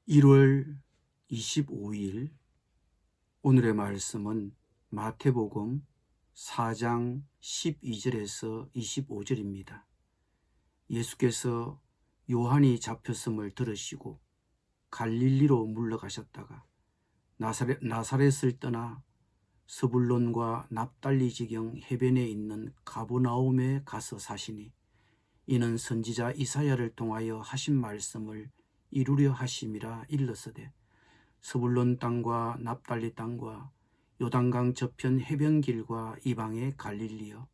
1월 25일 오늘의 말씀은 마태복음 4장 12절에서 25절입니다. 예수께서 요한이 잡혔음을 들으시고 갈릴리로 물러가셨다가 나사렛을 떠나 스불론과 납달리 지경 해변에 있는 가버나움에 가서 사시니 이는 선지자 이사야를 통하여 하신 말씀을 이루려 하심이라 일렀으되 스불론 땅과 납달리 땅과 요단강 저편 해변길과 이방의 갈릴리여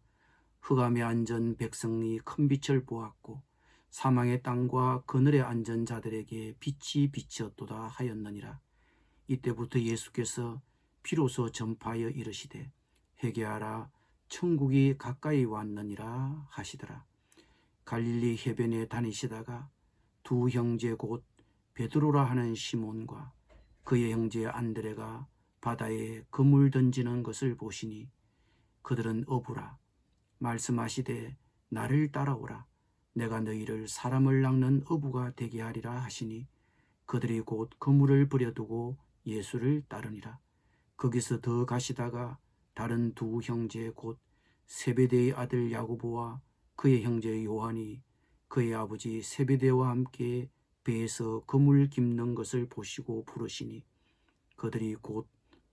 흑암에 앉은 백성이 큰 빛을 보았고 사망의 땅과 그늘에 앉은 자들에게 빛이 비치었도다 하였느니라. 이때부터 예수께서 비로소 전파하여 이르시되 회개하라 천국이 가까이 왔느니라 하시더라. 갈릴리 해변에 다니시다가 두 형제 곧 베드로라 하는 시몬과 그의 형제 안드레가 바다에 그물 던지는 것을 보시니 그들은 어부라. 말씀하시되 나를 따라오라. 내가 너희를 사람을 낚는 어부가 되게 하리라 하시니 그들이 곧 그물을 버려두고 예수를 따르니라. 거기서 더 가시다가 다른 두 형제 곧 세베대의 아들 야고보와 그의 형제 요한이 그의 아버지 세베대와 함께 배에서 그물 깁는 것을 보시고 부르시니 그들이 곧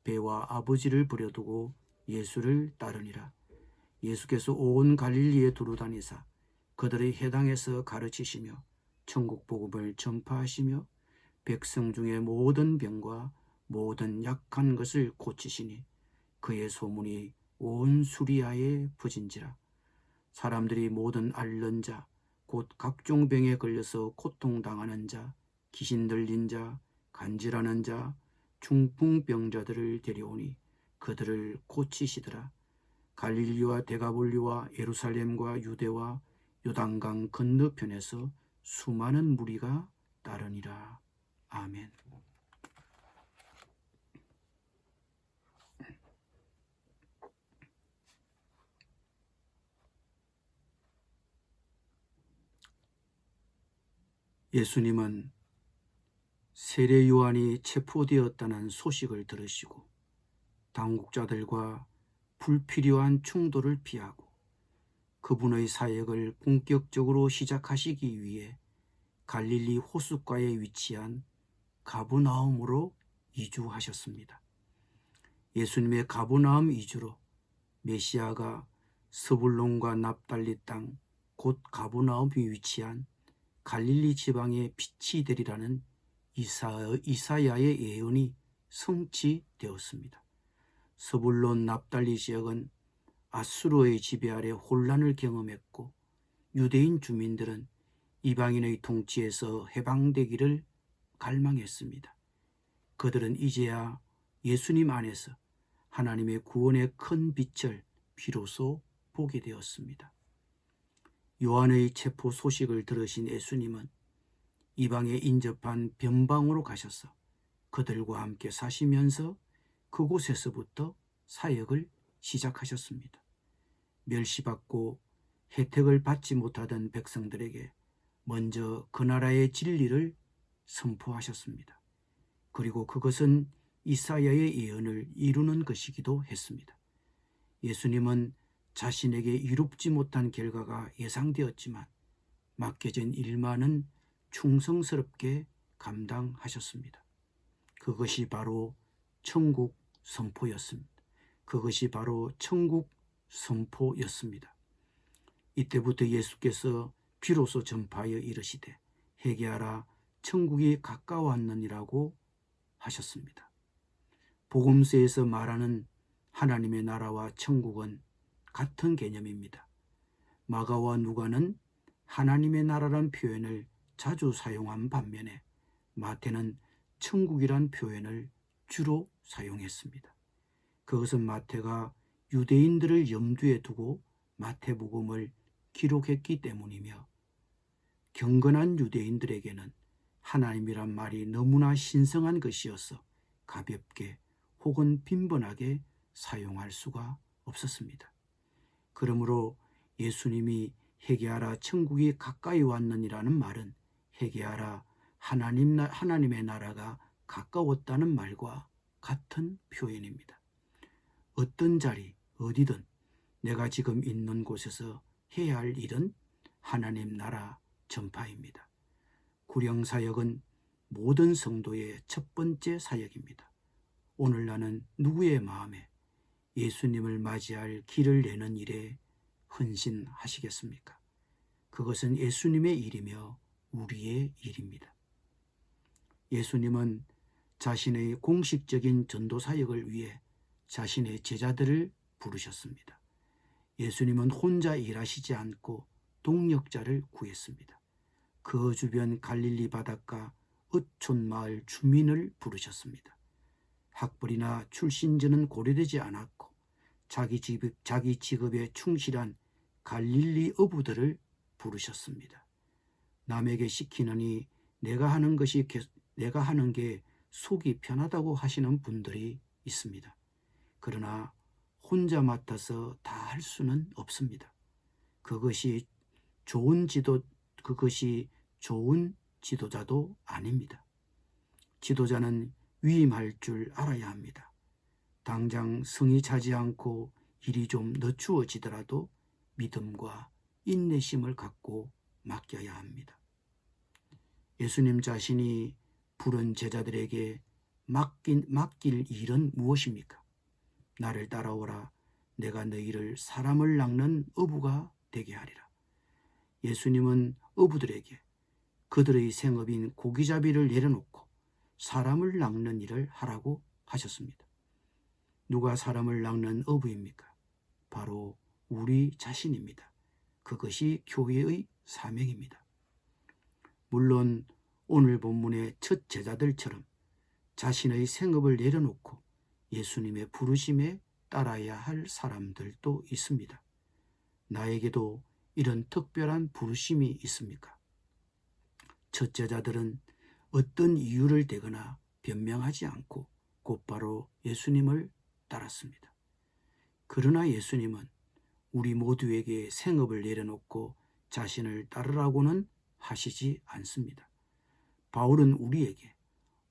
배와 아버지를 버려두고 예수를 따르니라. 예수께서 온 갈릴리에 두루다니사 그들의 회당에서 가르치시며 천국 복음을 전파하시며 백성 중에 모든 병과 모든 약한 것을 고치시니 그의 소문이 온 수리아에 퍼진지라. 사람들이 모든 앓는 자 곧 각종 병에 걸려서 고통당하는 자, 귀신 들린 자, 간질하는 자, 중풍병자들을 데려오니 그들을 고치시더라. 갈릴리와 데가볼리와 예루살렘과 유대와 요단강 건너편에서 수많은 무리가 따르니라. 아멘. 예수님은 세례 요한이 체포되었다는 소식을 들으시고 당국자들과 불필요한 충돌을 피하고 그분의 사역을 본격적으로 시작하시기 위해 갈릴리 호숫가에 위치한 가버나움으로 이주하셨습니다. 예수님의 가버나움 이주로 메시아가 스불론과 납달리 땅 곧 가버나움이 위치한 갈릴리 지방의 빛이 되리라는 이사야의 예언이 성취되었습니다. 스불론 납달리 지역은 아수르의 지배 아래 혼란을 경험했고 유대인 주민들은 이방인의 통치에서 해방되기를 갈망했습니다. 그들은 이제야 예수님 안에서 하나님의 구원의 큰 빛을 비로소 보게 되었습니다. 요한의 체포 소식을 들으신 예수님은 이방에 인접한 변방으로 가셔서 그들과 함께 사시면서 그곳에서부터 사역을 시작하셨습니다. 멸시받고 혜택을 받지 못하던 백성들에게 먼저 그 나라의 진리를 선포하셨습니다. 그리고 그것은 이사야의 예언을 이루는 것이기도 했습니다. 예수님은 자신에게 이롭지 못한 결과가 예상되었지만 맡겨진 일만은 충성스럽게 감당하셨습니다. 그것이 바로 천국 선포였습니다. 그것이 바로 천국 선포였습니다. 이때부터 예수께서 비로소 전파하여 이르시되 회개하라 천국이 가까웠느니라고 하셨습니다. 복음서에서 말하는 하나님의 나라와 천국은 같은 개념입니다. 마가와 누가는 하나님의 나라란 표현을 자주 사용한 반면에 마태는 천국이란 표현을 주로 사용했습니다. 그것은 마태가 유대인들을 염두에 두고 마태복음을 기록했기 때문이며 경건한 유대인들에게는 하나님이란 말이 너무나 신성한 것이어서 가볍게 혹은 빈번하게 사용할 수가 없었습니다. 그러므로 예수님이 회개하라 천국이 가까이 왔느니라는 말은 회개하라 하나님의 나라가 가까웠다는 말과 같은 표현입니다. 어떤 자리, 어디든 내가 지금 있는 곳에서 해야 할 일은 하나님 나라 전파입니다. 구령사역은 모든 성도의 첫 번째 사역입니다. 오늘 나는 누구의 마음에 예수님을 맞이할 길을 내는 일에 헌신하시겠습니까? 그것은 예수님의 일이며 우리의 일입니다. 예수님은 자신의 공식적인 전도 사역을 위해 자신의 제자들을 부르셨습니다. 예수님은 혼자 일하시지 않고 동역자를 구했습니다. 그 주변 갈릴리 바닷가 어촌 마을 주민을 부르셨습니다. 학벌이나 출신지는 고려되지 않았고 자기 직업에 충실한 갈릴리 어부들을 부르셨습니다. 남에게 시키느니 내가 하는 게 속이 편하다고 하시는 분들이 있습니다. 그러나 혼자 맡아서 다 할 수는 없습니다. 그것이 좋은 지도자도 아닙니다. 지도자는 위임할 줄 알아야 합니다. 당장 성이 차지 않고 일이 좀 늦추어지더라도 믿음과 인내심을 갖고 맡겨야 합니다. 예수님 자신이 부른 제자들에게 맡길 일은 무엇입니까? 나를 따라오라. 내가 너희를 사람을 낚는 어부가 되게 하리라. 예수님은 어부들에게 그들의 생업인 고기잡이를 내려놓고 사람을 낚는 일을 하라고 하셨습니다. 누가 사람을 낚는 어부입니까? 바로 우리 자신입니다. 그것이 교회의 사명입니다. 물론 오늘 본문의 첫 제자들처럼 자신의 생업을 내려놓고 예수님의 부르심에 따라야 할 사람들도 있습니다. 나에게도 이런 특별한 부르심이 있습니까? 첫 제자들은 어떤 이유를 대거나 변명하지 않고 곧바로 예수님을 따랐습니다. 그러나 예수님은 우리 모두에게 생업을 내려놓고 자신을 따르라고는 하시지 않습니다. 바울은 우리에게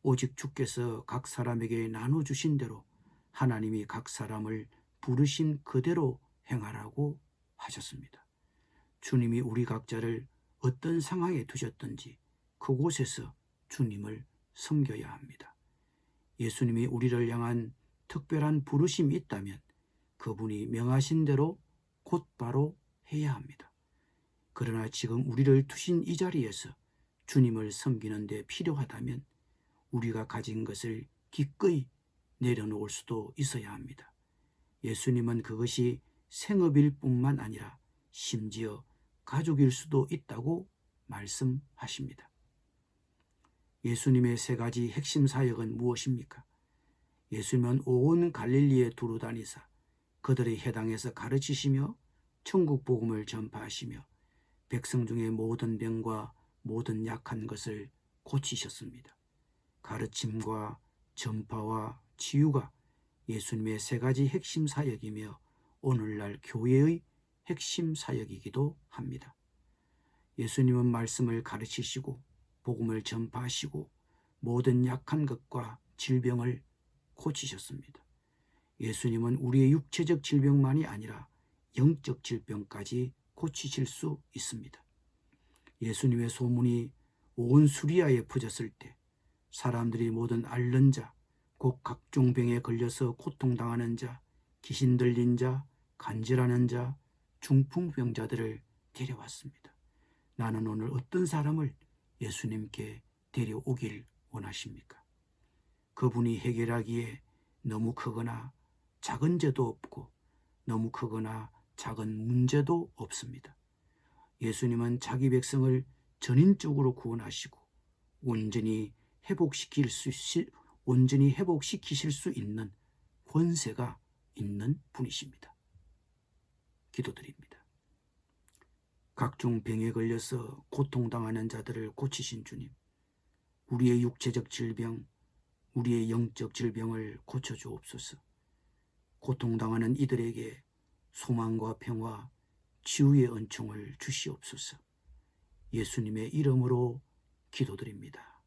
오직 주께서 각 사람에게 나눠주신 대로 하나님이 각 사람을 부르신 그대로 행하라고 하셨습니다. 주님이 우리 각자를 어떤 상황에 두셨든지 그곳에서 주님을 섬겨야 합니다. 예수님이 우리를 향한 특별한 부르심이 있다면 그분이 명하신 대로 곧바로 해야 합니다. 그러나 지금 우리를 두신 이 자리에서 주님을 섬기는 데 필요하다면 우리가 가진 것을 기꺼이 내려놓을 수도 있어야 합니다. 예수님은 그것이 생업일 뿐만 아니라 심지어 가족일 수도 있다고 말씀하십니다. 예수님의 세 가지 핵심 사역은 무엇입니까? 예수님은 온 갈릴리에 두루 다니사 그들의 해당에서 가르치시며 천국 복음을 전파하시며 백성 중의 모든 병과 모든 약한 것을 고치셨습니다. 가르침과 전파와 치유가 예수님의 세 가지 핵심 사역이며 오늘날 교회의 핵심 사역이기도 합니다. 예수님은 말씀을 가르치시고 복음을 전파하시고 모든 약한 것과 질병을 고치셨습니다. 예수님은 우리의 육체적 질병만이 아니라 영적 질병까지 고치실 수 있습니다. 예수님의 소문이 온 수리아에 퍼졌을 때 사람들이 모든 앓는 자, 곧 각종 병에 걸려서 고통당하는 자, 귀신 들린 자, 간질하는 자, 중풍병자들을 데려왔습니다. 나는 오늘 어떤 사람을 예수님께 데려오길 원하십니까? 그분이 해결하기에 너무 크거나 작은 죄도 없고 너무 크거나 작은 문제도 없습니다. 예수님은 자기 백성을 전인적으로 구원하시고 온전히 회복시키실 수 있는 권세가 있는 분이십니다. 기도드립니다. 각종 병에 걸려서 고통당하는 자들을 고치신 주님, 우리의 육체적 질병, 우리의 영적 질병을 고쳐주옵소서. 고통당하는 이들에게 소망과 평화, 치유의 은총을 주시옵소서. 예수님의 이름으로 기도드립니다.